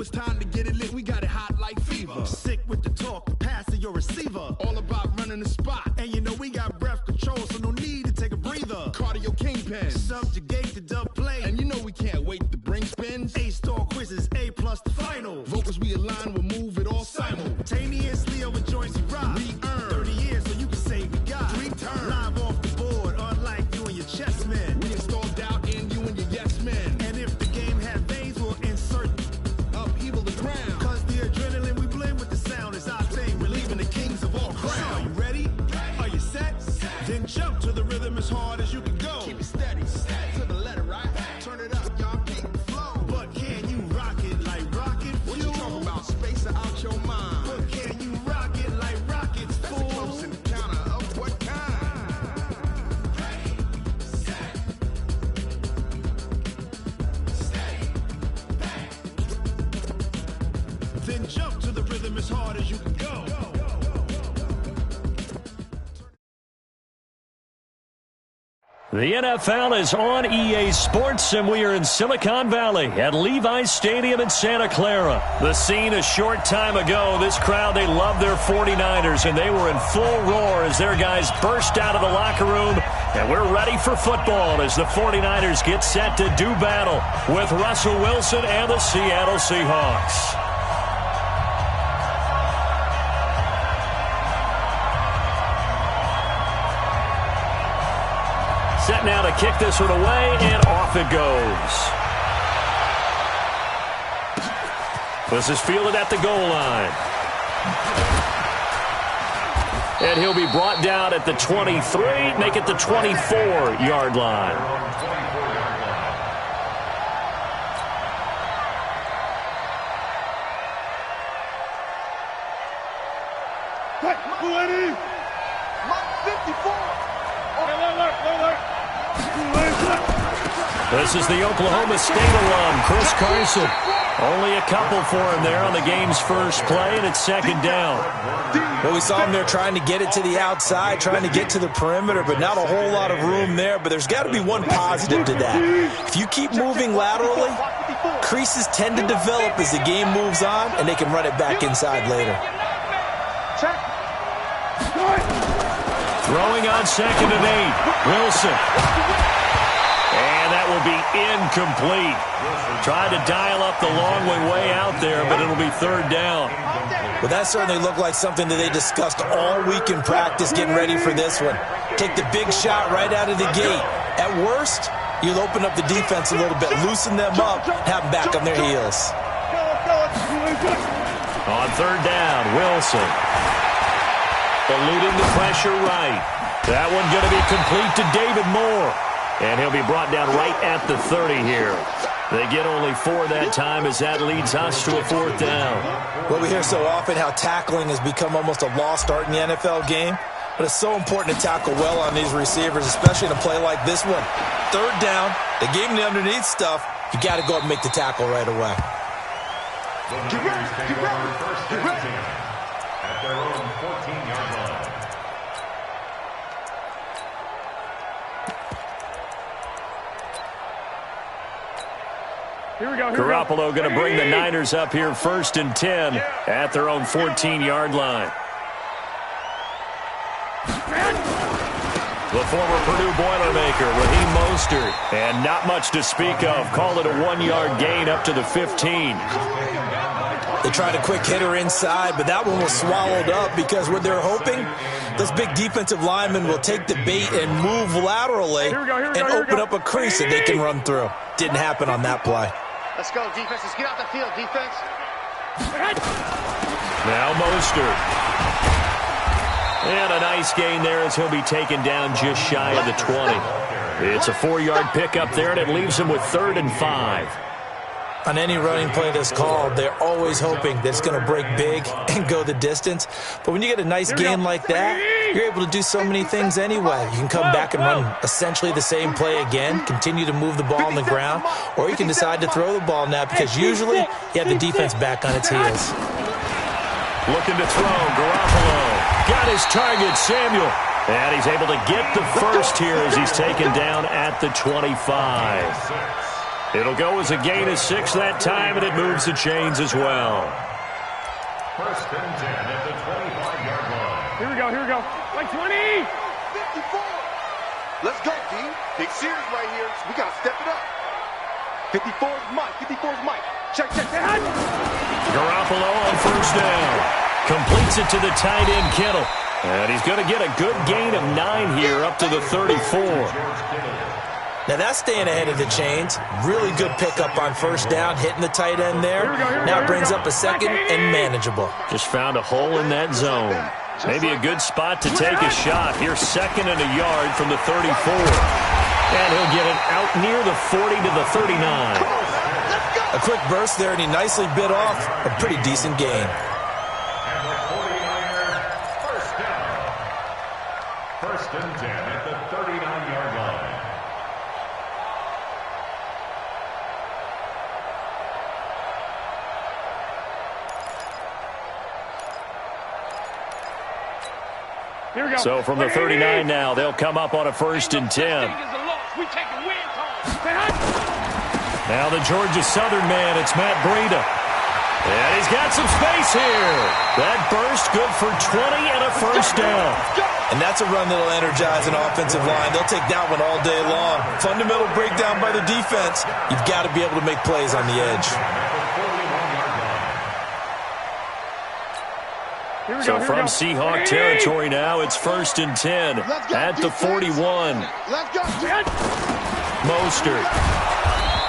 it's time to get it lit. We got it hot like fever. Sick with the talk, passing your receiver. All about running the spot. And you know we got breath control, so no need to take a breather. Cardio kingpin. Subjugate the dub play. And you know we can't wait to bring spins. A-star quizzes, A+ the final. Vocals we align, we'll move it all simultaneously over joints we rock. We earn 30 years so you can say we got 3 turns. Live off the board, unlike you and your chess men. We install doubt in you and your yes men. And if the game had veins, we'll insert upheaval the ground. Cause the adrenaline we blend with the sound is our thing. Relieving the kings of all crowns. Are you ready? Are you set? Then jump to the rhythm as hard as you can go. Keep it steady, to the letter, right? Turn it up, y'all, keep the flow. But can you rock it like rocket fuel? What you talking about? Space out your mind. But can you rock it like rockets, fool? That's a close encounter of what kind? Ready, set, steady, bang. Then jump to the rhythm as hard as you can go. The NFL is on EA Sports, and we are in Silicon Valley at Levi's Stadium in Santa Clara. The scene a short time ago, this crowd, they love their 49ers, and they were in full roar as their guys burst out of the locker room, and we're ready for football as the 49ers get set to do battle with Russell Wilson and the Seattle Seahawks. Set now to kick this one away, and off it goes. This is fielded at the goal line. And he'll be brought down at the 23, make it the 24-yard line. This is the Oklahoma State alum, Chris Carson. Only a couple for him there on the game's first play, and it's second down. Well, we saw him there trying to get it to the outside, trying to get to the perimeter, but not a whole lot of room there. But there's got to be one positive to that. If you keep moving laterally, creases tend to develop as the game moves on, and they can run it back inside later. Throwing on 2nd and 8, Wilson. And that will be incomplete. Tried to dial up the long way out there, but it'll be 3rd down. Well, that certainly looked like something that they discussed all week in practice getting ready for this one. Take the big shot right out of the gate. At worst, you'll open up the defense a little bit, loosen them up, have them back on their heels. On 3rd down, Wilson. Eluding the pressure right. That one going to be complete to David Moore. And he'll be brought down right at the 30 here. They get only 4 that time as that leads us to a 4th down. Well, we hear so often how tackling has become almost a lost art in the NFL game. But it's so important to tackle well on these receivers, especially in a play like this one. 3rd down, they gave him the underneath stuff. You got to go up and make the tackle right away. Get ready. At their own 14-yard line. Garoppolo going to bring the Niners up here 1st and 10 at their own 14-yard line. The former Purdue Boilermaker, Raheem Mostert, and not much to speak of. Call it a 1-yard gain up to the 15. They tried a quick hitter inside, but that one was swallowed up because what they're hoping, those big defensive linemen will take the bait and move laterally and open up a crease that they can run through. Didn't happen on that play. Let's go, defense. Let's get out the field, defense. Now Mostert. And a nice gain there as he'll be taken down just shy of the 20. It's a 4-yard pickup there, and it leaves him with 3rd and 5. On any running play that's called, they're always hoping that it's going to break big and go the distance. But when you get a nice gain like that, you're able to do so many things anyway. You can come back and run essentially the same play again, continue to move the ball on the ground, or you can decide to throw the ball now because usually you have the defense back on its heels. Looking to throw, Garoppolo. Got his target, Samuel. And he's able to get the first here as he's taken down at the 25. It'll go as a gain of 6 that time, and it moves the chains as well. First and 10 at the 25-yard line. Here we go. Like 20! 54. Let's go, D. Big series right here. So we got to step it up. 54 is Mike. 54 is Mike. Check. Garoppolo on first down. Completes it to the tight end, Kittle. And he's going to get a good gain of 9 here up to the 34. Now that's staying ahead of the chains. Really good pickup on first down, hitting the tight end there. Now it brings up a second and manageable. Just found a hole in that zone. Maybe a good spot to take a shot. Here's 2nd and a yard from the 34. And he'll get it out near the 40 to the 39. A quick burst there, and he nicely bit off a pretty decent gain. And the 49ers, first down. First and 10 at the 39-yard line. Here we go. So from the 39 now, they'll come up on a 1st and 10. Now the Georgia Southern man, it's Matt Breida. And he's got some space here. That burst good for 20 and a first down. And that's a run that'll energize an offensive line. They'll take that one all day long. Fundamental breakdown by the defense. You've got to be able to make plays on the edge. So from Seahawk territory now, it's 1st and 10 at the 41. Mostert.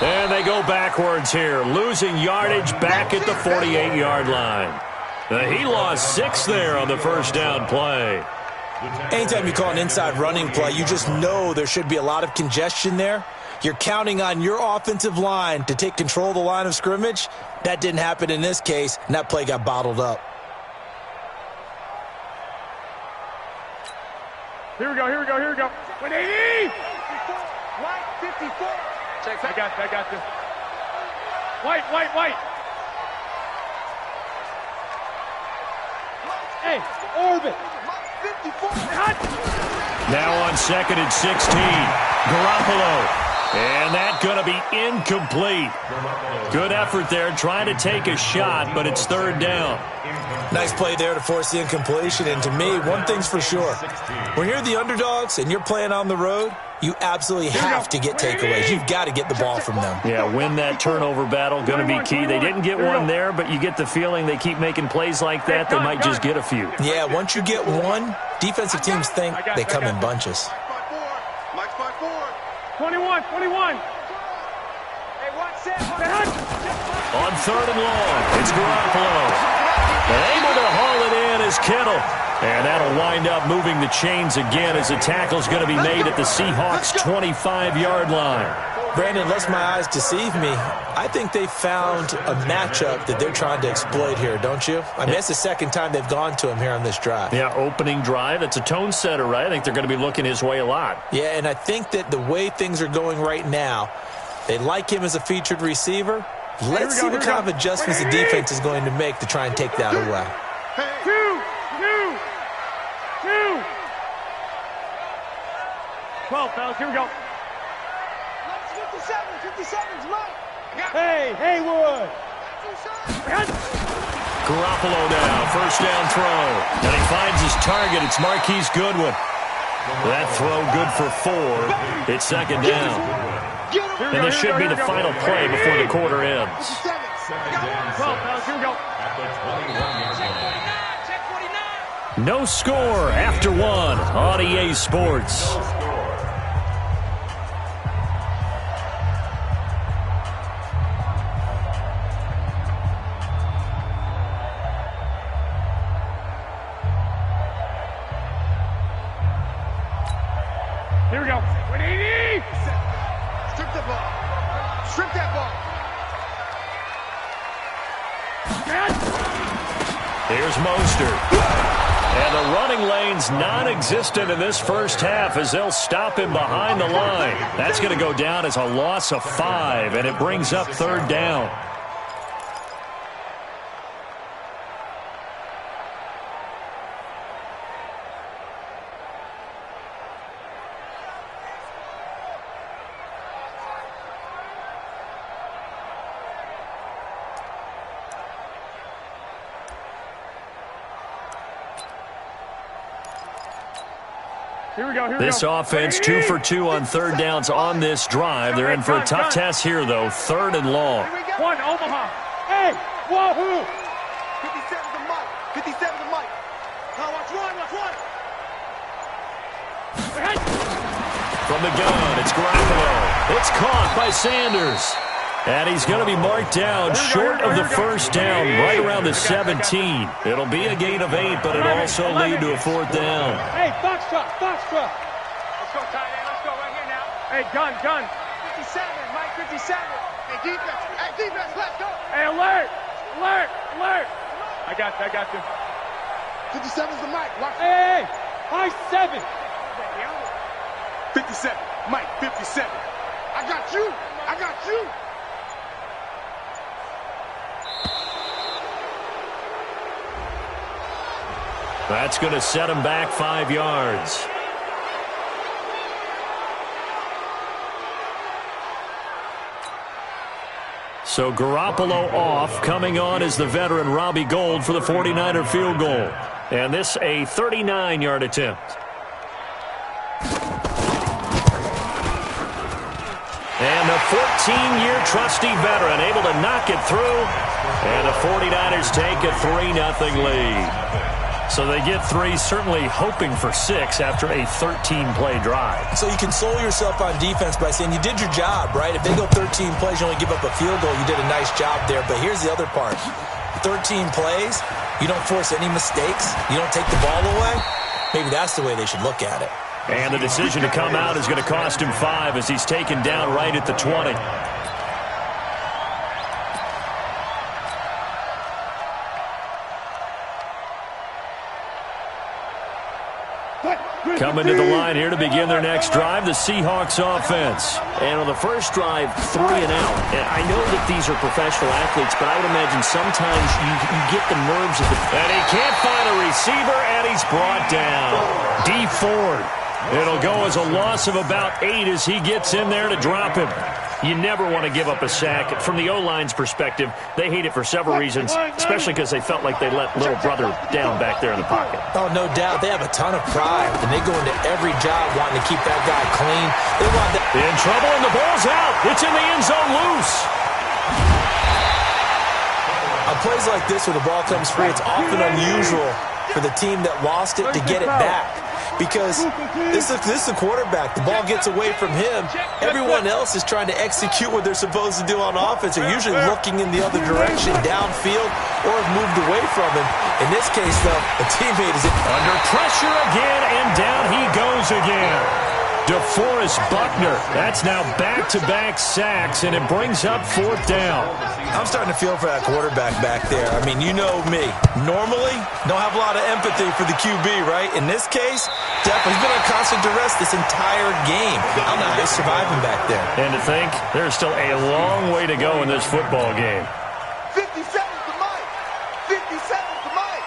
And they go backwards here, losing yardage back at the 48-yard line. He lost 6 there on the first down play. Anytime you call an inside running play, you just know there should be a lot of congestion there. You're counting on your offensive line to take control of the line of scrimmage. That didn't happen in this case, and that play got bottled up. Here we go. 180! White, 54. Check. I got this. White. Hey, orbit. 54. Now on 2nd and 16, Garoppolo. And that's going to be incomplete. Good effort there, trying to take a shot, but it's 3rd down. Nice play there to force the incompletion. And to me, one thing's for sure. When you're the underdogs and you're playing on the road, you absolutely have to get takeaways. You've got to get the ball from them. Yeah, win that turnover battle, going to be key. They didn't get one there, but you get the feeling they keep making plays like that, they might just get a few. Yeah, once you get one, defensive teams think they come in bunches. Mike's 5-4. 21. Hey, watch that. On 3rd and long, it's Garoppolo. Able to haul it in is Kittle. And that'll wind up moving the chains again as a tackle's going to be made at the Seahawks' 25-yard line. Brandon, lest my eyes deceive me, I think they found a matchup that they're trying to exploit here, don't you? I mean, it's the 2nd time they've gone to him here on this drive. Yeah, opening drive. It's a tone setter, right? I think they're going to be looking his way a lot. Yeah, and I think that the way things are going right now, they like him as a featured receiver. Let's see what kind of adjustments the defense is going to make to try and take that away. 12, fellas, here we go. 57's Mike. Hey, Haywood. Garoppolo now, first down throw. And he finds his target. It's Marquise Goodwin. That throw good for 4. It's 2nd down. And this should be the final play before the quarter ends. 12, fellas, here we go. At the 21-yard line. No score after 1 on EA Sports. Here we go. 180! Strip the ball. Strip that ball. Here's Mostert. And the running lane's non-existent in this first half as they'll stop him behind the line. That's going to go down as a loss of 5, and it brings up 3rd down. This offense 2 for 2 on third downs on this drive. They're in for a tough test here, though. 3rd and long. One, Omaha. Hey, wahoo! 57's the mic. 57's the mic. Now watch one. From the gun, it's Garoppolo. It's caught by Sanders. And he's going to be marked down short of the first down, right around the 17. It'll be a gain of 8, but it'll also lead to a 4th down. Hey, Foxtrot. Let's go, tight end. Let's go right here now. Hey, gun. 57, Mike, 57. Hey, defense, let's go. Hey, alert. I got you. 57's the mic. Watch. Hey, high 7. 57, Mike, 57. I got you. That's going to set him back 5 yards. So Garoppolo off. Coming on is the veteran Robbie Gould for the 49er field goal. And this a 39-yard attempt. And the 14-year trusty veteran able to knock it through. And the 49ers take a 3-0 lead. So they get 3, certainly hoping for 6 after a 13-play drive. So you console yourself on defense by saying you did your job, right? If they go 13 plays, you only give up a field goal, you did a nice job there. But here's the other part. 13 plays, you don't force any mistakes, you don't take the ball away. Maybe that's the way they should look at it. And the decision to come out is going to cost him 5 as he's taken down right at the 20. Coming to the line here to begin their next drive, the Seahawks offense. And on the first drive, 3 and out. And I know that these are professional athletes, but I would imagine sometimes you get the nerves of the... And he can't find a receiver, and he's brought down. D. Ford. It'll go as a loss of about 8 as he gets in there to drop him. You never want to give up a sack. From the O-line's perspective, they hate it for several reasons, especially because they felt like they let little brother down back there in the pocket. Oh, no doubt. They have a ton of pride, and they go into every job wanting to keep that guy clean. They want that. In trouble, and the ball's out. It's in the end zone loose. On plays like this where the ball comes free, it's often unusual for the team that lost it to get it back. Because this is the quarterback. The ball gets away from him. Everyone else is trying to execute what they're supposed to do on offense. They're usually looking in the other direction, downfield, or have moved away from him. In this case, though, a teammate is under pressure again, and down he goes again. DeForest Buckner. That's now back-to-back sacks, and it brings up 4th down. I'm starting to feel for that quarterback back there. I mean, you know me. Normally, don't have a lot of empathy for the QB, right? In this case, definitely he's been on constant duress this entire game. I don't know how he's surviving back there. And to think, there's still a long way to go in this football game. 57's the mic. 57's the mic.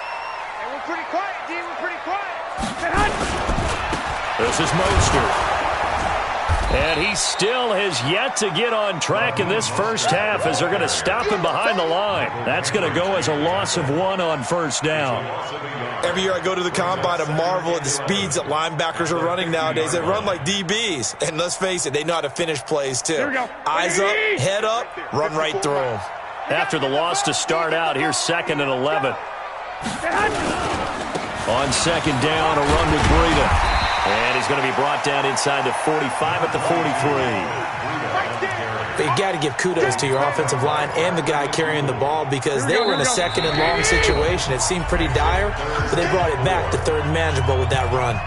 And we're pretty quiet, D. We're pretty quiet. This is Mostert. And he still has yet to get on track in this first half as they're going to stop him behind the line. That's going to go as a loss of 1 on first down. Every year I go to the combine and marvel at the speeds that linebackers are running nowadays. They run like DBs. And let's face it, they know how to finish plays too. Eyes up, head up, run right through them. After the loss to start out, here's 2nd and 11. On second down, a run with Breida. And he's going to be brought down inside the 45 at the 43. But you got to give kudos to your offensive line and the guy carrying the ball because they were in a 2nd and long situation. It seemed pretty dire, but they brought it back to 3rd and manageable with that run.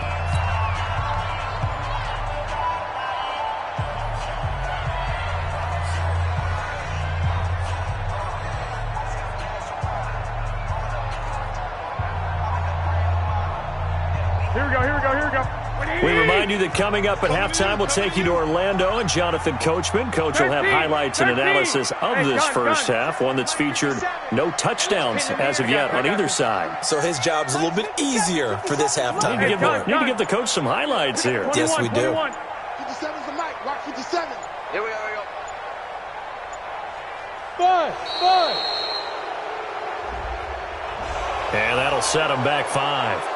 We remind you that coming up at halftime, we'll take you to Orlando and Jonathan Coachman. Coach will have highlights and analysis of this first half, one that's featured no touchdowns as of yet on either side. So his job's a little bit easier for this halftime. Need to give the coach some highlights here. Yes, we do. 57's the mic. Watch 57. Here we go. Five. And that'll set him back 5.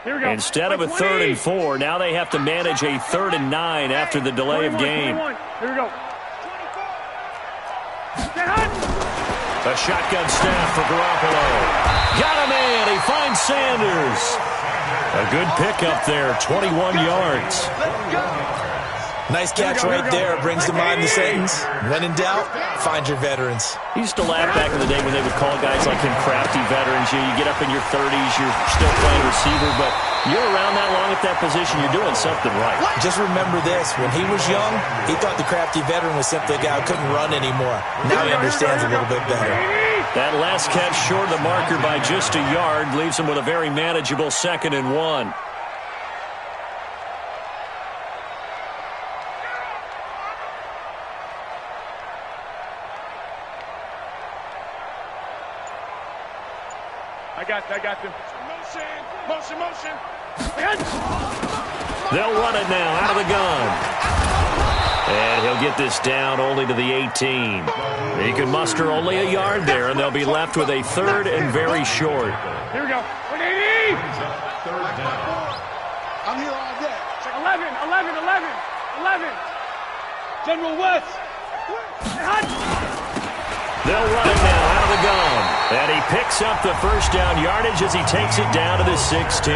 Instead of a 3rd and 4, now they have to manage a 3rd and 9 after the delay of game. Here we go. A shotgun snap for Garoppolo. Got a man. He finds Sanders. A good pickup there, 21 yards. Nice catch right there. Brings to mind the sentence, when in doubt, find your veterans. He used to laugh back in the day when they would call guys like him crafty veterans. You get up in your 30s, you're still playing receiver, but you're around that long at that position, you're doing something right. Just remember this. When he was young, he thought the crafty veteran was simply a guy who couldn't run anymore. Now he understands a little bit better. That last catch short of the marker by just a yard leaves him with a very manageable 2nd and 1. I got them. Motion. They'll run it now out of the gun. And he'll get this down only to the 18. He can muster only a yard there, and they'll be left with a 3rd and very short. Here we go. 180. I'm here all day. 11. General West. They'll run it now out of the gun. And he picks up the first down yardage as he takes it down to the 16.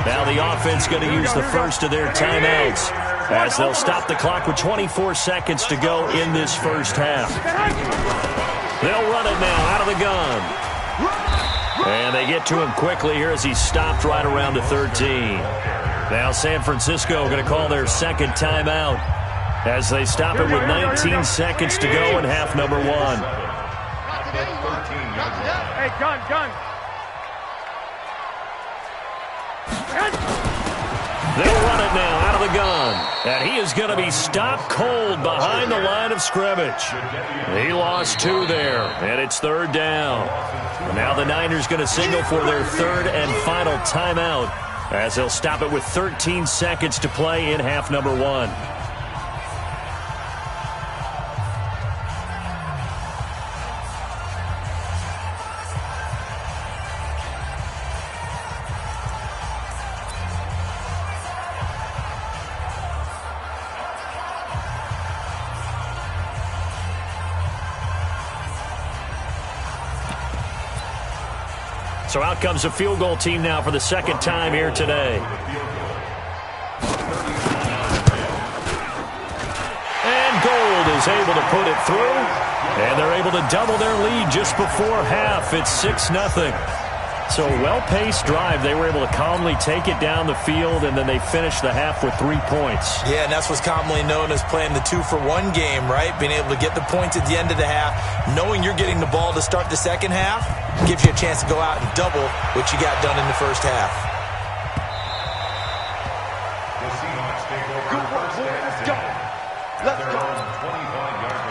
Now the offense going to use the first of their timeouts as they'll stop the clock with 24 seconds to go in this first half. They'll run it now out of the gun. And they get to him quickly here as he's stopped right around the 13. Now San Francisco going to call their second timeout as they stop it with 19 seconds to go in half number 1. Hey, gun. They'll run it now out of the gun. And he is going to be stopped cold behind the line of scrimmage. He lost 2 there, and it's 3rd down. Now the Niners going to signal for their 3rd and final timeout as they'll stop it with 13 seconds to play in half number 1. So out comes a field goal team now for the second time here today. And Gold is able to put it through. And they're able to double their lead just before half. It's 6-0. So a well-paced drive. They were able to calmly take it down the field, and then they finished the half with 3 points. Yeah, and that's what's commonly known as playing the 2-for-1 game, right? Being able to get the points at the end of the half, knowing you're getting the ball to start the second half, gives you a chance to go out and double what you got done in the first half. The Seahawks take over first and 10. Let's go. 25-yard line.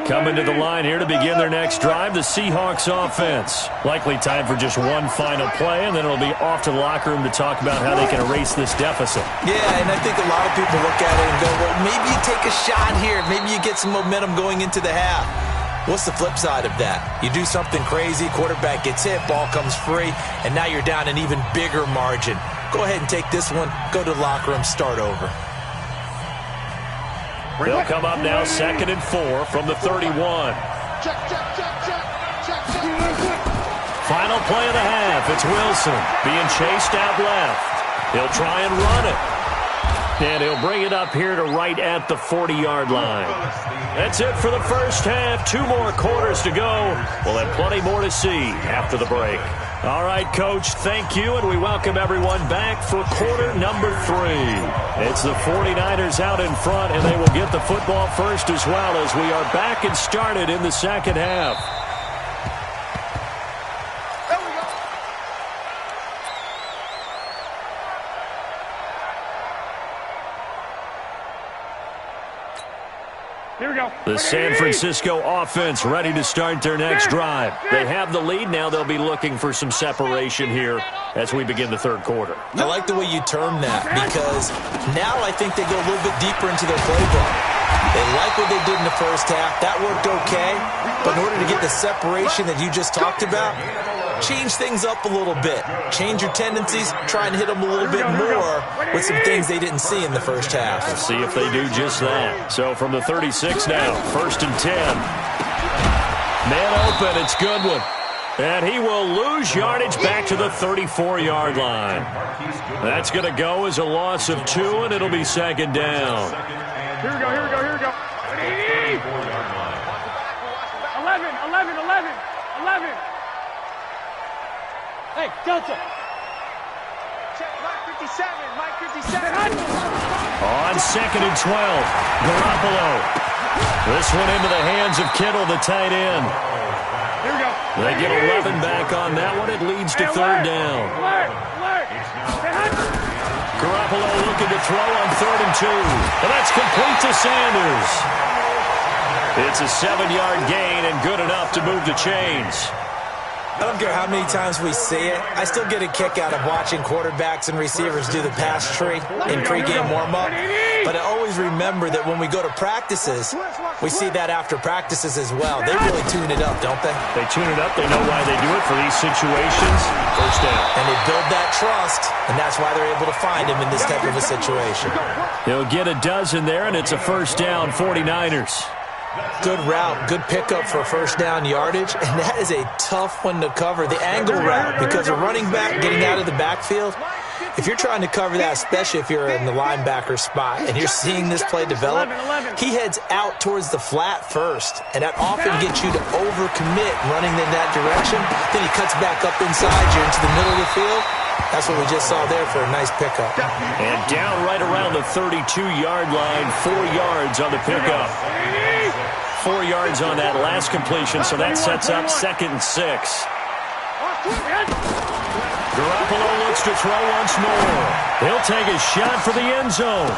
Coming to the line here to begin their next drive, the Seahawks offense. Likely time for just one final play, and then it'll be off to the locker room to talk about how they can erase this deficit. Yeah, and I think a lot of people look at it and go, well, maybe you take a shot here. Maybe you get some momentum going into the half. What's the flip side of that? You do something crazy, quarterback gets hit, ball comes free, and now you're down an even bigger margin. Go ahead and take this one, go to the locker room, start over. They'll come up now 2nd and 4 from the 31. Check. Final play of the half. It's Wilson being chased out left. He'll try and run it. And he'll bring it up here to right at the 40-yard line. That's it for the first half. 2 more quarters to go. We'll have plenty more to see after the break. All right, Coach, thank you, and we welcome everyone back for quarter number 3. It's the 49ers out in front, and they will get the football first as well as we are back and started in the second half. Here we go. The San Francisco offense ready to start their next drive. They have the lead. Now they'll be looking for some separation here as we begin the third quarter. I like the way you term that because now I think they go a little bit deeper into their playbook. They like what they did in the first half. That worked okay. But in order to get the separation that you just talked about, change things up a little bit. Change your tendencies. Try and hit them a little bit more with some things they didn't see in the first half. We'll see if they do just that. So from the 36 now, 1st and 10. Man open, it's Goodwin. And he will lose yardage back to the 34-yard line. That's going to go as a loss of 2, and it'll be 2nd down. Here we go. 11. Hey, Delta. Check, Mike 57. On 2nd and 12, Garoppolo. This one into the hands of Kittle, the tight end. Here we go. They get 11 back on that one. It leads to 3rd down. Garoppolo looking to throw on 3rd and 2. And that's complete to Sanders. It's a 7-yard gain and good enough to move the chains. I don't care how many times we see it. I still get a kick out of watching quarterbacks and receivers do the pass tree in pregame warm-up. But I always remember that when we go to practices, we see that after practices as well. They really tune it up, don't they? They tune it up. They know why they do it for these situations. 1st down. And they build that trust, and that's why they're able to find him in this type of a situation. He'll get a dozen there, and it's a 1st down, 49ers. Good route, good pickup for 1st down yardage, and that is a tough one to cover, the angle route, because a running back getting out of the backfield, if you're trying to cover that, especially if you're in the linebacker spot and you're seeing this play develop, he heads out towards the flat first, and that often gets you to overcommit running in that direction. Then he cuts back up inside you into the middle of the field. That's what we just saw there for a nice pickup. And down right around the 32-yard line, 4 yards on the pickup. 4 yards on that last completion, so that sets up 2nd and 6. Garoppolo looks to throw once more. He'll take a shot for the end zone.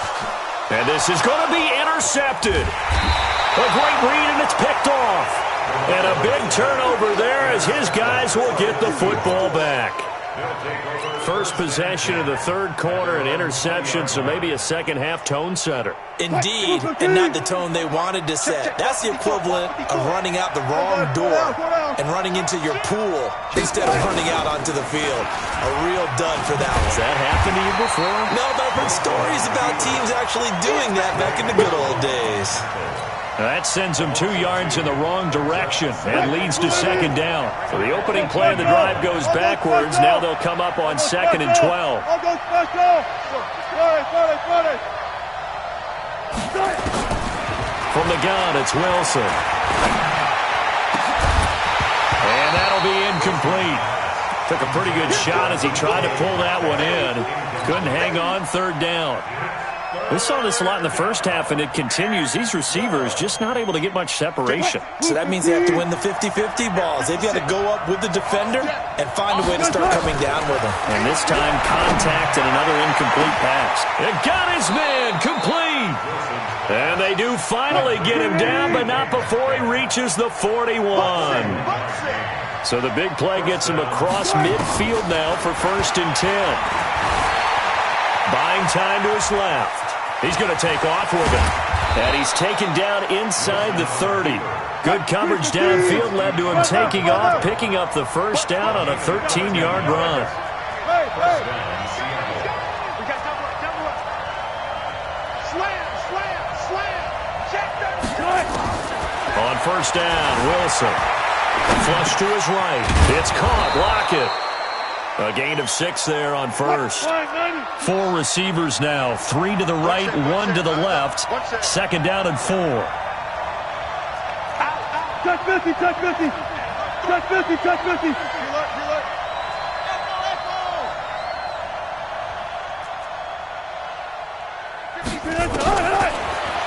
And this is going to be intercepted. A great read, and it's picked off. And a big turnover there as his guys will get the football back. First possession of the 3rd quarter, an interception, so maybe a second-half tone setter. Indeed, and not the tone they wanted to set. That's the equivalent of running out the wrong door and running into your pool instead of running out onto the field. A real dud for that one. Has that happened to you before? No, but I've heard stories about teams actually doing that back in the good old days. That sends them 2 yards in the wrong direction and leads to 2nd down. So the opening play of the drive goes backwards. Now they'll come up on 2nd and 12. From the gun, it's Wilson. And that'll be incomplete. Took a pretty good shot as he tried to pull that one in. Couldn't hang on, 3rd down. We saw this a lot in the first half, and it continues. These receivers just not able to get much separation. So that means they have to win the 50-50 balls. They've got to go up with the defender and find a way to start coming down with them. And this time, contact and another incomplete pass. It got his man complete. And they do finally get him down, but not before he reaches the 41. So the big play gets him across midfield now for 1st and 10. Buying time to his left. He's going to take off with it. And he's taken down inside the 30. Good coverage downfield led to him taking off, picking up the 1st down on a 13-yard run. On 1st down, Wilson. Flush to his right. It's caught. Lockett. A gain of 6 there on 1st. 4 receivers now. 3 to the right, 1 to the left. 2nd down and 4. Touch 50, touch 50. Touch 50, touch 50.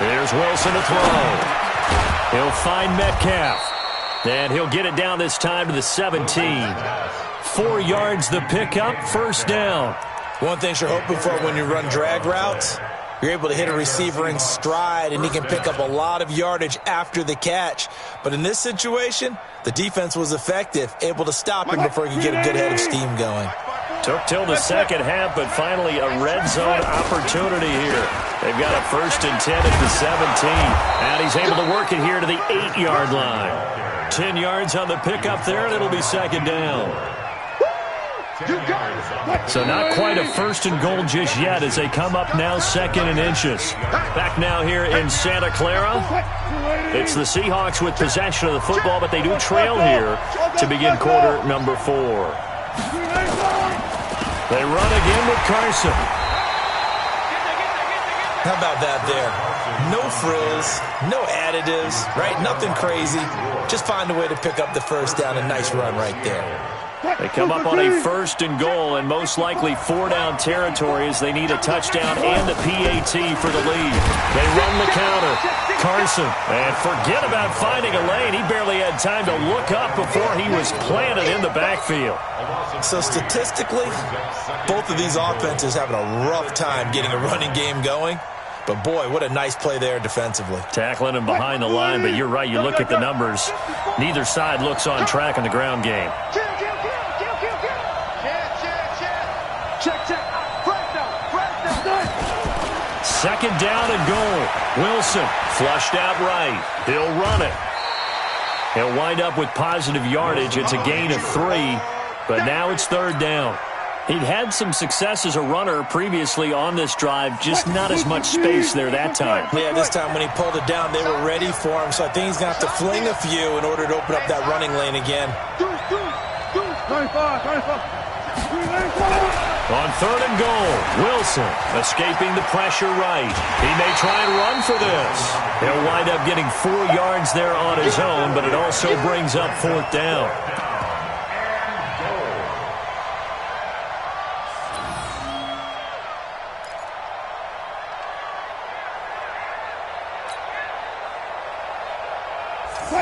Here's Wilson to throw. He'll find Metcalf. And he'll get it down this time to the 17. 4 yards the pickup, 1st down. One thing you're hoping for when you run drag routes, you're able to hit a receiver in stride, and he can pick up a lot of yardage after the catch. But in this situation, the defense was effective, able to stop him before he could get a good head of steam going. Took till the second half, but finally a red zone opportunity here. They've got a 1st and 10 at the 17. And he's able to work it here to the 8-yard line. 10 yards on the pickup there, and it'll be 2nd down. So not quite a 1st and goal just yet as they come up now 2nd and inches. Back now here in Santa Clara. It's the Seahawks with possession of the football, but they do trail here to begin quarter number 4. They run again with Carson. How about that there? No frills, no additives, right? Nothing crazy. Just find a way to pick up the 1st down. A nice run right there. They come up on a 1st and goal and most likely 4-down territory as they need a touchdown and a PAT for the lead. They run the counter. Carson. And forget about finding a lane. He barely had time to look up before he was planted in the backfield. So statistically, both of these offenses having a rough time getting a running game going. But, boy, what a nice play there defensively. Tackling him behind the line, but you're right. You look at the numbers. Neither side looks on track in the ground game. Second down and goal. Wilson flushed out right. He'll run it. He'll wind up with positive yardage. It's a gain of 3, but now it's 3rd down. He'd had some success as a runner previously on this drive, just not as much space there that time. Yeah, this time when he pulled it down, they were ready for him, so I think he's going to have to fling a few in order to open up that running lane again. On 3rd and goal, Wilson escaping the pressure right. He may try and run for this. He'll wind up getting 4 yards there on his own, but it also brings up 4th down.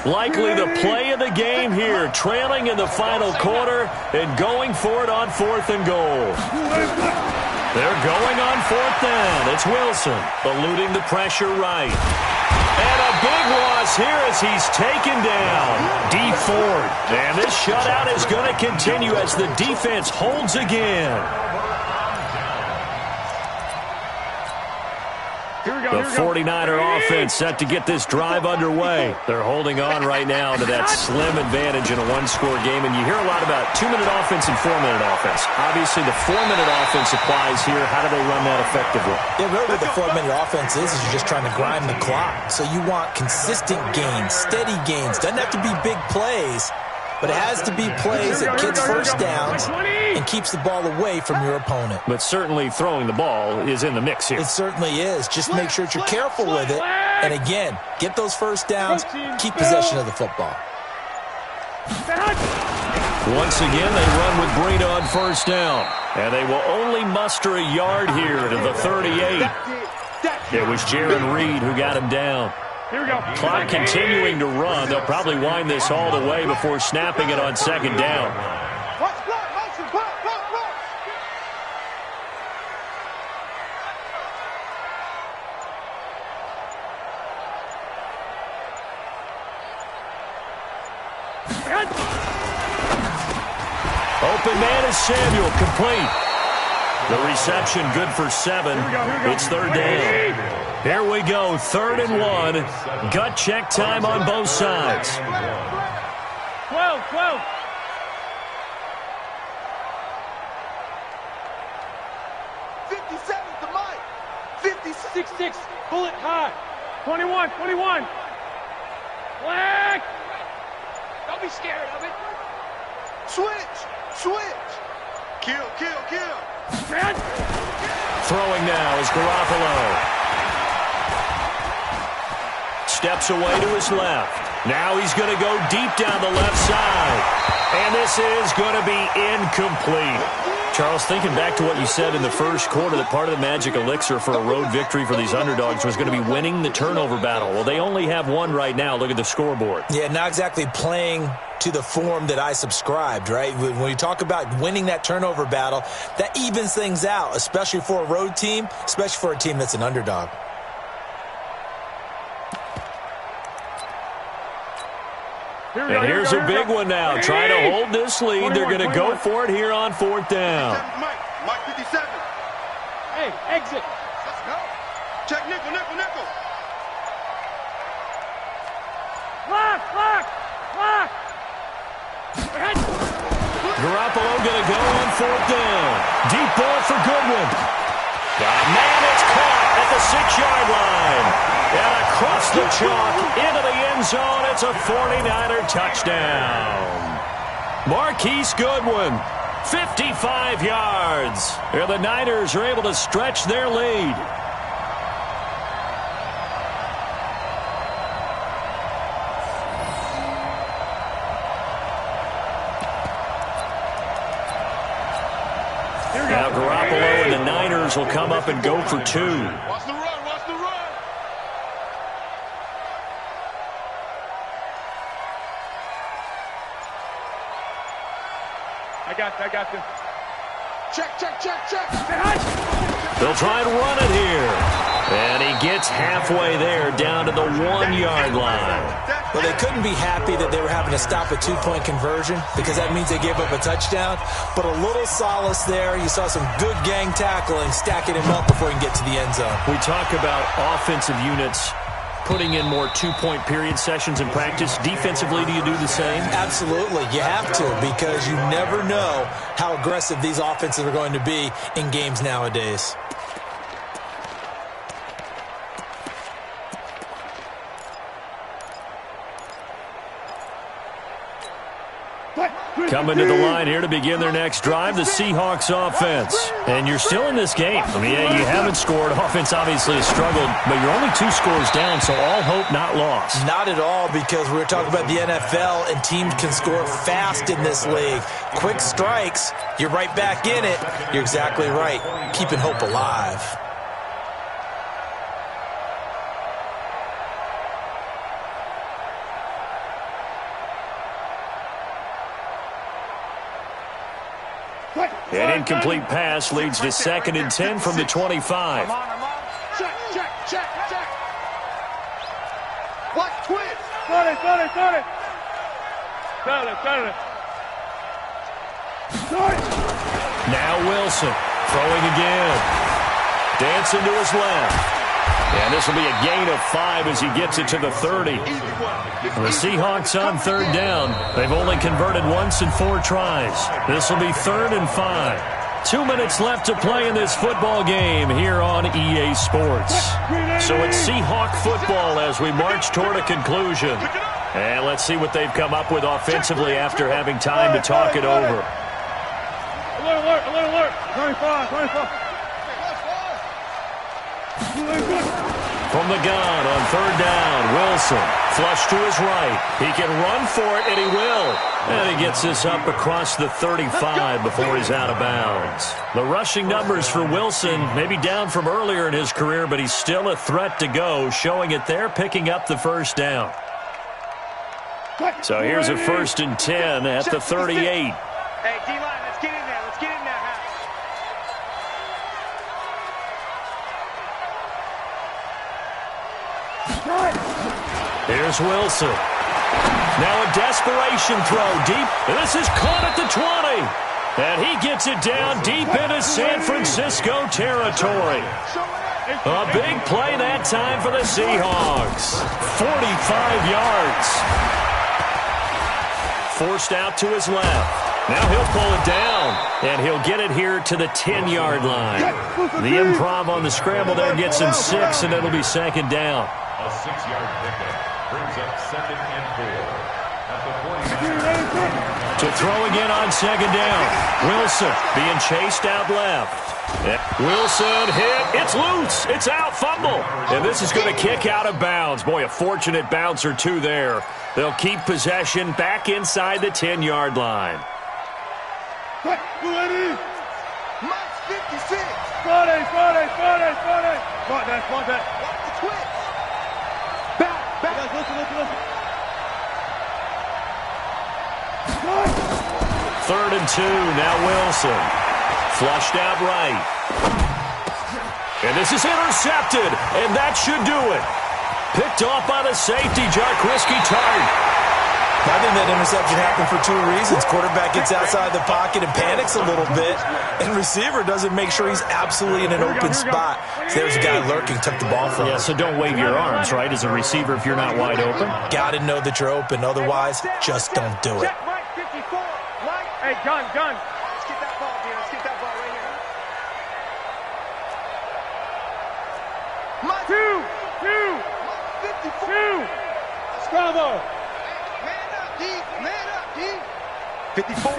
Likely the play of the game here, trailing in the final quarter and going for it on 4th and goal. They're going on 4th down. It's Wilson eluding the pressure right. And a big loss here as he's taken down. D Ford. And this shutout is going to continue as the defense holds again. The 49er offense set to get this drive underway. They're holding on right now to that slim advantage in a 1-score game. And you hear a lot about 2-minute offense and 4-minute offense. Obviously, the 4-minute offense applies here. How do they run that effectively? Yeah, really what the 4-minute offense is you're just trying to grind the clock. So you want consistent gains, steady gains. Doesn't have to be big plays, but it has to be plays that gets 1st downs and keeps the ball away from your opponent. But certainly throwing the ball is in the mix here. It certainly is. Just make sure that you're careful with it. And again, get those 1st downs, keep possession of the football. Once again, they run with Breida on 1st down. And they will only muster a yard here to the 38. It was Jaron Reed who got him down. Clock continuing to run. They'll probably wind this all the way before snapping it on 2nd down. Open man is Samuel, complete. The reception good for 7. It's 3rd down. Here we go, 3rd and 1. Gut check time on both sides. 12. 57 to Mike. 56. 6. Bullet high. 21. Black. Don't be scared of it. Switch. Kill. Throwing now is Garoppolo. Steps away to his left. Now he's going to go deep down the left side. And this is going to be incomplete. Charles, thinking back to what you said in the first quarter, that part of the magic elixir for a road victory for these underdogs was going to be winning the turnover battle. Well, they only have one right now. Look at the scoreboard. Yeah, not exactly playing to the form that I subscribed, right? When you talk about winning that turnover battle, that evens things out, especially for a road team, especially for a team that's an underdog. And here's a big one now. Trying to hold this lead. They're going to go for it here on 4th down. Mike 57. Hey, exit. Let's go. Check nickel, nickel, nickel. Lock. Garoppolo going to go on 4th down. Deep ball for Goodwin. Man, it's caught at the 6-yard line. And across the chalk into the end zone. It's a 49er touchdown. Marquise Goodwin, 55 yards. And the Niners are able to stretch their lead. Now Garoppolo and the Niners will come up and go for 2. Watch the run. I got this. Check. They'll try and run it here. And he gets halfway there down to the 1-yard line. Well, they couldn't be happy that they were having to stop a 2-point conversion because that means they gave up a touchdown. But a little solace there. You saw some good gang tackling, stacking him up before he can get to the end zone. We talk about offensive units putting in more 2-point period sessions in practice. Defensively, do you do the same? Absolutely. You have to because you never know how aggressive these offenses are going to be in games nowadays. Coming to the line here to begin their next drive, the Seahawks offense. And you're still in this game. I mean, yeah, you haven't scored. Offense obviously has struggled, but you're only 2 scores down, so all hope not lost. Not at all, because we were talking about the NFL, and teams can score fast in this league. Quick strikes, you're right back in it. You're exactly right. Keeping hope alive. An incomplete pass leads to 2nd and 10 from the 25. Check. Watch twist. Got it. Now Wilson throwing again. Dancing to his left. And this will be a gain of 5 as he gets it to the 30. The Seahawks on 3rd down. They've only converted once in 4 tries. This will be 3rd and 5. 2 minutes left to play in this football game here on EA Sports. So it's Seahawk football as we march toward a conclusion. And let's see what they've come up with offensively after having time to talk it over. Alert. 25. From the gun on 3rd down, Wilson flush to his right. He can run for it, and he will. And he gets this up across the 35 before he's out of bounds. The rushing numbers for Wilson may be down from earlier in his career, but he's still a threat to go, showing it there, picking up the 1st down. So here's a 1st and 10 at the 38. Hey, D-line, let's get in there. Here's Wilson. Now a desperation throw deep. And this is caught at the 20. And he gets it down deep into San Francisco territory. A big play that time for the Seahawks. 45 yards. Forced out to his left. Now he'll pull it down, and he'll get it here to the 10-yard line. The improv on the scramble there gets him 6, and it'll be 2nd down. A 6-yard pickup brings up 2nd and 4 at the 49. To throw again on 2nd down. Wilson being chased out left. Wilson hit. It's loose. It's out. Fumble. And this is going to kick out of bounds. Boy, a fortunate bounce or 2 there. They'll keep possession back inside the 10-yard line. Mike 56. Got it. Watch that. Watch the twist. Back. Listen. 3rd and 2. Now Wilson. Flushed out right. And this is intercepted. And that should do it. Picked off by the safety, Jarquiski Tart. I think saying that interception happened for two reasons. Quarterback gets outside the pocket and panics a little bit, and receiver doesn't make sure he's absolutely in an open spot. So there's a guy lurking, took the ball from him. Yeah, so don't wave your arms, right, as a receiver if you're not wide open. Got to know that you're open. Otherwise, just don't do it. Mike 54. Mike. Hey, gun. Let's get that ball, dude. Let's get that ball right here. Mike. Two. 54. Scrabble. Man up, D. 54.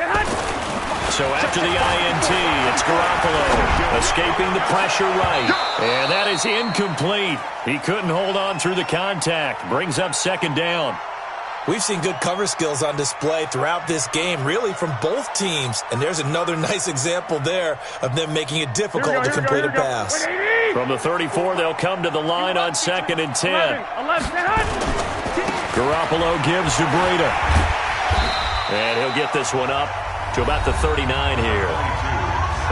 So after the INT, it's Garoppolo escaping the pressure right. And that is incomplete. He couldn't hold on through the contact. Brings up second down. We've seen good cover skills on display throughout this game, really from both teams. And there's another nice example there of them making it difficult to complete a pass. From the 34, they'll come to the line on 2nd and 10. Garoppolo gives to Breida. And he'll get this one up to about the 39 here.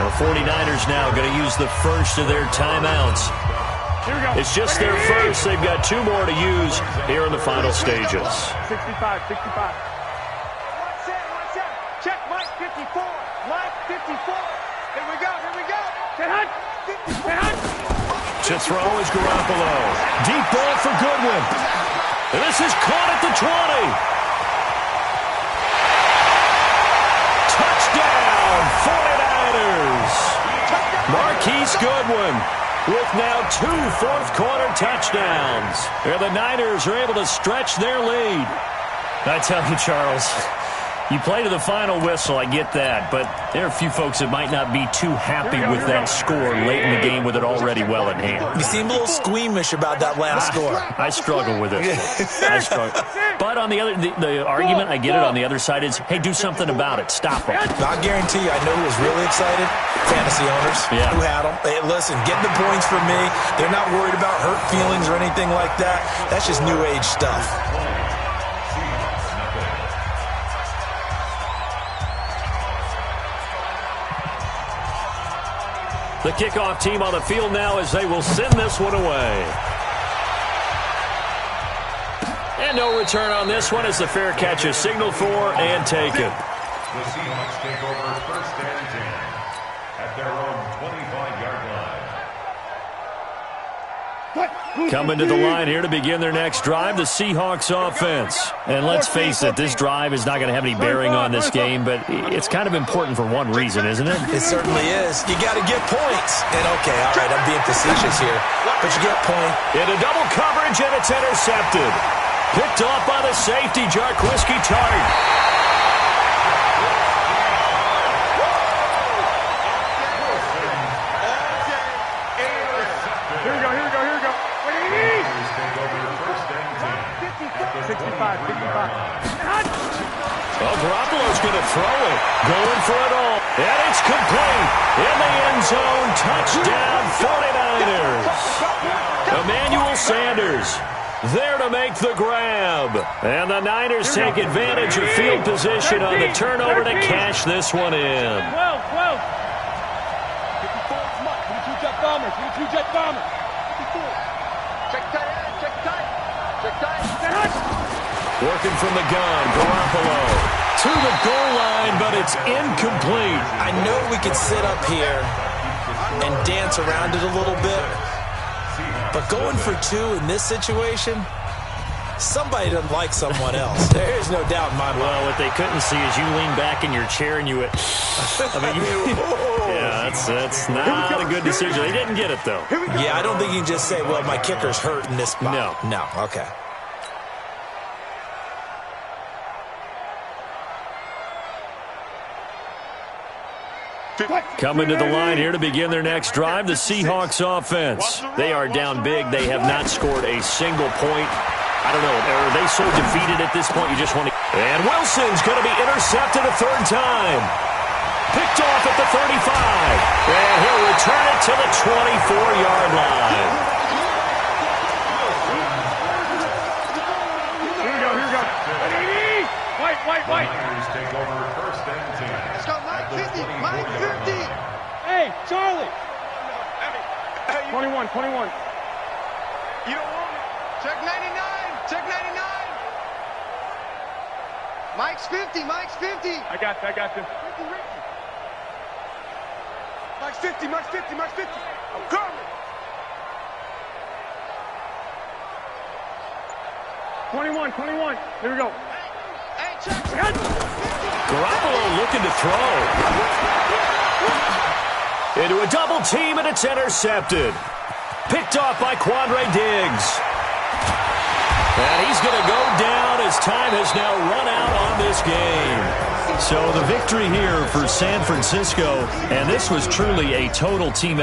The 49ers now going to use the first of their timeouts. It's just their first. They've got 2 more to use here in the final stages. 65. Check Mike 54. Mike 54. Here we go. To throw is Garoppolo. Deep ball for Goodwin. And this is caught at the 20. Touchdown, 49ers. Marquise Goodwin with now 2 fourth-quarter touchdowns. And the Niners are able to stretch their lead. I tell you, Charles, you play to the final whistle, I get that, but there are a few folks that might not be too happy with that score late in the game with it already well in hand. You seem a little squeamish about that last score. I struggle with it. I struggle. But on the argument, I get it, on the other side is, hey, do something about it. Stop them. I guarantee you, I know who was really excited. Fantasy owners who had them. Hey, listen, get the points for me. They're not worried about hurt feelings or anything like that. That's just new age stuff. The kickoff team on the field now as they will send this one away. And no return on this one as the fair catch is signaled for and taken. The Seahawks take over 1st and 10 at their own 25-yard line. Coming to the line here to begin their next drive, the Seahawks offense. And let's face it, this drive is not going to have any bearing on this game, but it's kind of important for one reason, isn't it? It certainly is. You got to get points. And okay, all right, I'm being facetious here, but you get point. Into double coverage, and it's intercepted. Picked off by the safety, Jarquiski Tart. Here we go. 65. Well, Garoppolo's going to throw it. Going for it all. And it's complete. In the end zone. Touchdown, 49ers. Emmanuel Sanders there to make the grab. And the Niners take advantage of field position on the turnover to cash this one in. 12. 54 is Mike. 22 jet bombers. 54. Check tight. Working from the gun, Garoppolo to the goal line, but it's incomplete. I know we could sit up here and dance around it a little bit, but going for 2 in this situation, somebody doesn't like someone else. There's no doubt in my mind. Well, what they couldn't see is you lean back in your chair and you went, yeah, that's not a good decision. They didn't get it, though. Yeah, I don't think you can just say, well, my kicker's hurt in this spot. No, okay. Coming to the line here to begin their next drive, the Seahawks offense. They are down big. They have not scored a single point. I don't know. Are they so defeated at this point you just want to... And Wilson's going to be intercepted a 3rd time. Picked off at the 35. And he'll return it to the 24-yard line. Here we go. White. Niners take over 1st and 10. Let's go, Mike 50. Hey, Charlie. 21. You don't want it. Check 99. Mike's 50, Mike's 50. I got you. Mike's 50, Mike's 50, Mike's 50. I'm coming. 21. Here we go. Hey, check. Garoppolo looking to throw. Into a double team, and it's intercepted. Picked off by Quandre Diggs. And he's going to go down as time has now run out on this game. So the victory here for San Francisco, and this was truly a total team